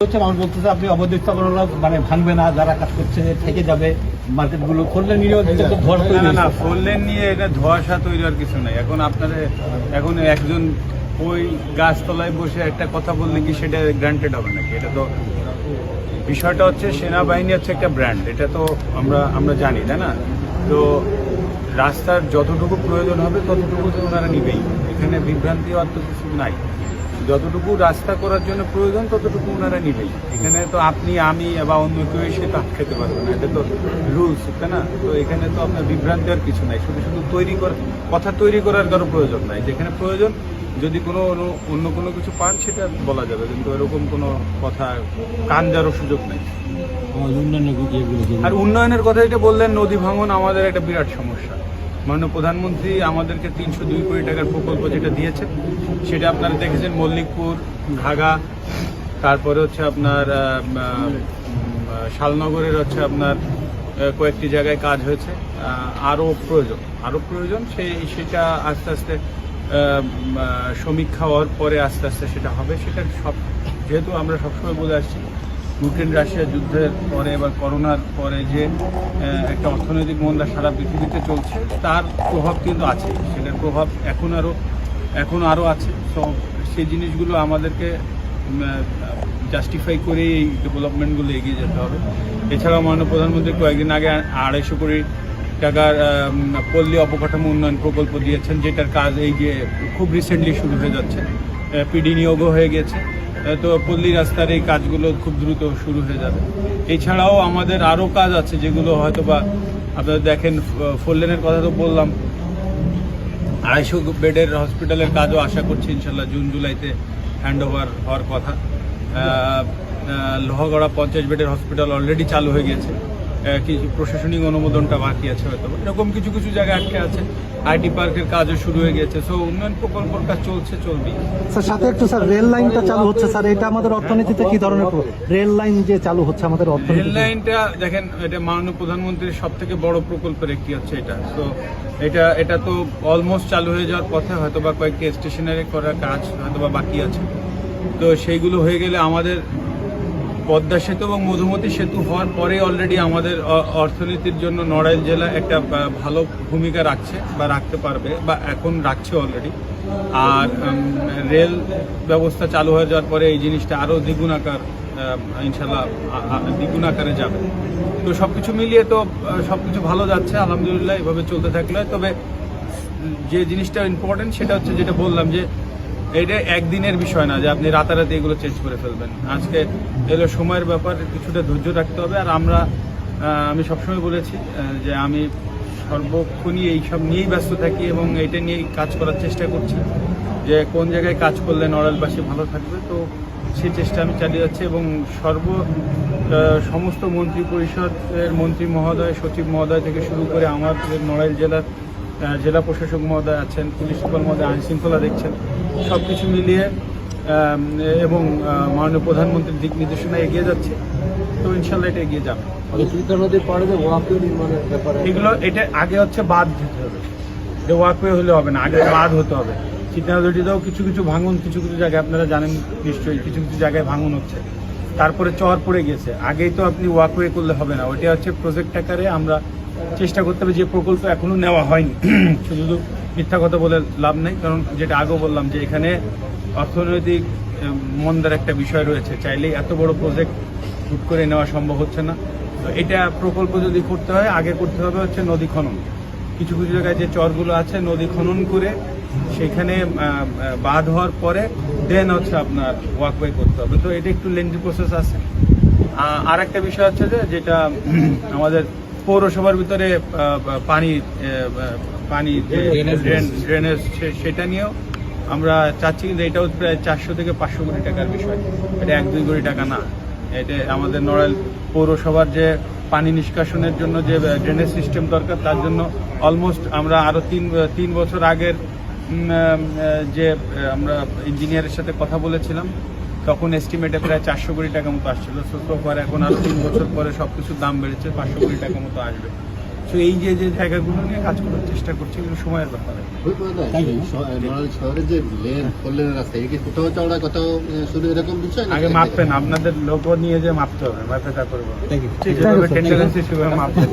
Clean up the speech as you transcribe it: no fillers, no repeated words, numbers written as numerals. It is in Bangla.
মানুষ বলতেছে আপনি অবৈধ স্থাপনা মানে ভাঙবে না, যারা কাজ করছে থেকে যাবে, মার্কেটগুলো ফোরলেন নিয়েও না ফোরলেন নিয়ে এটা ধোঁয়াশা তৈরি আর কিছু নাই। এখন একজন ওই গাছতলায় বসে একটা কথা বললে কি সেটা গ্রান্টেড হবে নাকি? এটা তো বিষয়টা হচ্ছে সেনাবাহিনী হচ্ছে একটা ব্র্যান্ড, এটা তো আমরা জানি, তাই না? তো রাস্তার যতটুকু প্রয়োজন হবে ততটুকু তো ওনারা নিবেই, এখানে বিভ্রান্তি অর্থ কিছু নাই। যতটুকু রাস্তা করার জন্য প্রয়োজন ততটুকু ওনারা নিবেই। এখানে তো আপনি আমি বা অন্য কেউ এসে তো খেতে পারবে না, এটা তো রুলস, তাই না? তো এখানে তো আপনার বিভ্রান্তি আর কিছু নাই, শুধু কথা তৈরি করার কারো প্রয়োজন নাই। যেখানে প্রয়োজন যদি অন্য কোনো কিছু পান সেটা বলা যাবে, কিন্তু এরকম কোনো কথা কান যাওয়ার সুযোগ নেই। আর উন্নয়নের কথা এটা বললেন, নদী ভাঙন আমাদের একটা বিরাট সমস্যা। মাননীয় প্রধানমন্ত্রী আমাদেরকে 302 কোটি টাকার প্রকল্প যেটা দিয়েছে সেটা আপনারা দেখেছেন, মল্লিকপুর, ঘাগা, তারপরে হচ্ছে আপনার শালনগরের হচ্ছে আপনার কয়েকটি জায়গায় কাজ হয়েছে। আরও প্রয়োজন সেটা আস্তে আস্তে সমীক্ষা হওয়ার পরে আস্তে আস্তে সেটা হবে। সেটা যেহেতু আমরা সবসময় বলে আসছি, ইউক্রেন রাশিয়া যুদ্ধের পরে বা করোনার পরে যে একটা অর্থনৈতিক মন্দা সারা পৃথিবীতে চলছে, তার প্রভাব কিন্তু আছে, সেটার প্রভাব এখন আরও আছে। তো সেই জিনিসগুলো আমাদেরকে জাস্টিফাই করে এই ডেভেলপমেন্টগুলো এগিয়ে যেতে হবে। এছাড়াও মাননীয় প্রধানমন্ত্রী কয়েকদিন আগে 250 কোটি টাকার পল্লী অবকাঠামো উন্নয়ন প্রকল্প দিয়েছেন, যেটার কাজ এই যে খুব রিসেন্টলি শুরু হয়ে যাচ্ছে, পিডি নিয়োগও হয়ে গেছে। তো পল্লী রাস্তার এই কাজগুলো খুব দ্রুত শুরু হয়ে যাবে। এছাড়াও আমাদের আরও কাজ আছে যেগুলো হয়তো বা আপনারা দেখেন, ফোরলেনের কথা তো বললাম, 250 বেডের হসপিটালের কাজও আশা করছি ইনশাল্লাহ জুন জুলাইতে হ্যান্ড ওভার হওয়ার কথা। লোহাগড়া 50 বেডের হসপিটাল অলরেডি চালু হয়ে গেছে, কিছু প্রশাসনিক অনুমোদনটা বাকি আছে হয়তো, এরকম কিছু জায়গায় আটকে আছে। আইটি পার্কের কাজও শুরু হয়ে গেছে। সো উন্নয়ন প্রকল্পের কাজ চলবে। স্যার সাথে একটু স্যার রেল লাইনটা চালু হচ্ছে, স্যার এটা আমাদের অর্থনীতিতে কি ধরনের রেল লাইন যে চালু হচ্ছে আমাদের অর্থনীতি? রেল লাইনটা দেখেন, এটা মাননীয় প্রধানমন্ত্রীর সব থেকে বড় প্রকল্পের একটি হচ্ছে এটা। তো এটা তো অলমোস্ট চালু হয়ে যাওয়ার পথে, হয়তো বা কয়েকটি স্টেশনারি করার কাজ হয়তো বা বাকি আছে। তো সেইগুলো হয়ে গেলে আমাদের পদ্মা সেতু এবং মধুমতি সেতু হওয়ার পরে অলরেডি আমাদের অর্থনীতির জন্য নড়াইল জেলা একটা ভালো ভূমিকা রাখছে বা রাখতে পারবে, বা এখন রাখছে অলরেডি। আর রেল ব্যবস্থা চালু হয়ে যাওয়ার পরে এই জিনিসটা আরও দ্বিগুণ আকারে যাবে। তো সব কিছু মিলিয়ে তো সব কিছু ভালো যাচ্ছে আলহামদুলিল্লাহ। এভাবে চলতে থাকলে, তবে যে জিনিসটা ইম্পর্টেন্ট সেটা হচ্ছে যেটা বললাম, যে এটা একদিনের বিষয় না যে আপনি রাতারাতি এগুলো চেঞ্জ করে ফেলবেন। আজকে এগুলো সময়ের ব্যাপার, কিছুটা ধৈর্য রাখতে হবে। আর আমি সবসময় বলেছি যে আমি সর্বক্ষণই এইসব নিয়েই ব্যস্ত থাকি এবং এটা নিয়েই কাজ করার চেষ্টা করছি, যে কোন জায়গায় কাজ করলে নড়াইলবাসী ভালো থাকবে। তো সেই চেষ্টা আমি চালিয়ে যাচ্ছি এবং সমস্ত মন্ত্রী পরিষদের মন্ত্রী মহোদয়, সচিব মহোদয় থেকে শুরু করে আমাদের নড়াইল জেলার জেলা প্রশাসক মহোদয় আছেন, পুলিশ সুপার মহোদয় আইন শৃঙ্খলা দেখছেন, সব কিছু মিলিয়ে এবং মাননীয় প্রধানমন্ত্রীর দিক নির্দেশনা এগিয়ে যাচ্ছে। তো ইনশাল্লাহ এটা এগিয়ে যাবে। এগুলো এটা আগে হচ্ছে বাঁধ দিতে হবে, যে ওয়াকওয়ে হলে হবে না, আগে বাঁধ হতে হবে। চিত্রানদীতেও কিছু ভাঙন, কিছু জায়গায় আপনারা জানেন নিশ্চয়ই, কিছু জায়গায় ভাঙন হচ্ছে, তারপরে চর পড়ে গেছে। আগেই তো আপনি ওয়াকওয়ে করলে হবে না, ওইটা হচ্ছে প্রজেক্ট আকারে আমরা চেষ্টা করতে হবে। যে প্রকল্প এখনো নেওয়া হয়নি, শুধু মিথ্যা কথা বলে লাভ নেই, কারণ যেটা আগেও বললাম যে এখানে অর্থনৈতিক মন্দার একটা বিষয় রয়েছে, চাইলেই এত বড় প্রজেক্ট হুট করে নেওয়া সম্ভব হচ্ছে না। তো এটা প্রকল্প যদি করতে হয়, আগে করতে হবে হচ্ছে নদী খনন। কিছু জায়গায় যে চরগুলো আছে, নদী খনন করে সেখানে বাঁধ হওয়ার পরে দেন হচ্ছে আপনার ওয়াকওয়ে করতে হবে। তো এটা একটু লেন্থি প্রসেস আছে। আর একটা বিষয় হচ্ছে যেটা আমাদের পৌরসভার ভিতরে পানি ড্রেনেজ, সেটা নিয়েও আমরা চাচ্ছি, কিন্তু এটাও প্রায় 400 থেকে 500 কোটি টাকার বিষয়, এটা 1-2 কোটি টাকা না। এটা আমাদের নড়াইল পৌরসভার যে পানি নিষ্কাশনের জন্য যে ড্রেনেজ সিস্টেম দরকার, তার জন্য অলমোস্ট আমরা আরও 3 বছর আগের যে আমরা ইঞ্জিনিয়ারের সাথে কথা বলেছিলাম, তখন এস্টিমেটে প্রায় 400 কোটি টাকা মতো আসছিল। তো এখন আরও 3 বছর পরে সব কিছুর দাম বেড়েছে, 500 কোটি টাকা মতো আসবে। তো এই যে যে জায়গাগুলো নিয়ে কাজ করার চেষ্টা করছি এগুলো সময়ের ব্যাপারে। নড়াইল শহরে যে লেন 4 লেনের রাস্তা এটা কি কোথাও চওড়া কোথাও শুধু এরকম বিষয় না আগে মাপবেন, আপনাদের লোক নিয়ে যে মাপতে হবে, মাপে তারপরে বলবো। থ্যাংক ইউ যেভাবে টেন্ডার সেভাবে মাপবেন।